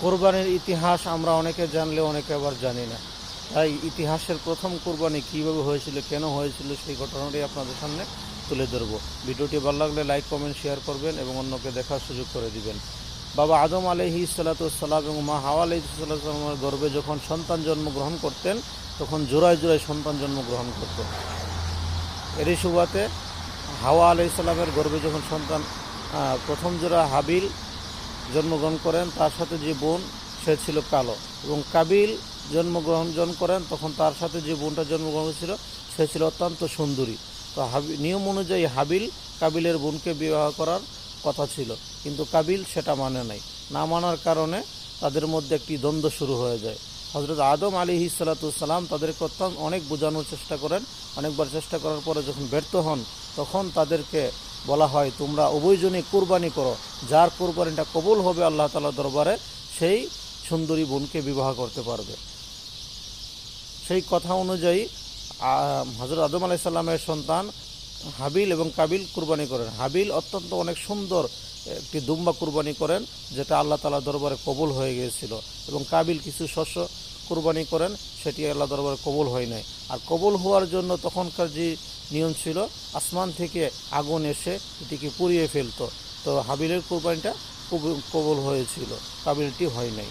কোরবানির ইতিহাস আমরা অনেকে জানলে অনেকে আবার জানি না। তাই ইতিহাসের প্রথম কোরবানি কীভাবে হয়েছিল, কেন হয়েছিল, সেই ঘটনাটি আপনাদের সামনে তুলে ধরব। ভিডিওটি ভালো লাগলে লাইক, কমেন্ট, শেয়ার করবেন এবং অন্যকে দেখার সুযোগ করে দিবেন। বাবা আদম আলাইহিস সালাম এবং মা হাওয়া আলাইহিস সালামের গর্ভে যখন সন্তান জন্মগ্রহণ করতেন, তখন জোড়ায় জোড়ায় সন্তান জন্মগ্রহণ করত। এরই সুবাদে হাওয়া আলাইহিস সালামের গর্ভে যখন সন্তান প্রথম জোড়া হাবিল জন্মগ্রহণ করেন, তার সাথে যে বোন সে ছিল কালো, এবং কাবিল জন্মগ্রহণ করেন, তখন তার সাথে যে বোনটা জন্মগ্রহণ ছিল সে ছিল অত্যন্ত সুন্দরী। তো নিয়ম অনুযায়ী হাবিল কাবিলের বোনকে বিবাহ করার কথা ছিল, কিন্তু কাবিল সেটা মানে নাই। না মানার কারণে তাদের মধ্যে একটি দ্বন্দ্ব শুরু হয়ে যায়। হযরত আদম আলাইহিস সালাম তাদেরকে অনেক বোঝানোর চেষ্টা করেন। অনেকবার চেষ্টা করার পরে যখন ব্যর্থ হন, তখন তাদেরকে বলা হয়, তোমরা উভয়জনই কুরবানি করো, যার কুরবানিটা কবুল হবে আল্লাহ তাআলার দরবারে সেই সুন্দরী বোনকে বিবাহ করতে পারবে। সেই কথা অনুযায়ী হযরত আদম আলাইহিস সালামের সন্তান হাবিল এবং কাবিল কুরবানি করেন। হাবিল অত্যন্ত অনেক সুন্দর একটি দুম্বা কুরবানি করেন, যেটা আল্লাহ তাআলার দরবারে কবুল হয়ে গিয়েছিল, এবং কাবিল কিছু শস্য কুরবানি করেন, সেটি আল্লাহ দরবারে কবুল হয় নাই। আর কবুল হওয়ার জন্য তখনকার যে নিয়ম ছিল, আসমান থেকে আগুন এসে এটিকে পুড়িয়ে ফেলতো। তো হাবিলের কুরবানিটা কবুল হয়েছিল, কাবিলটি হয় নাই।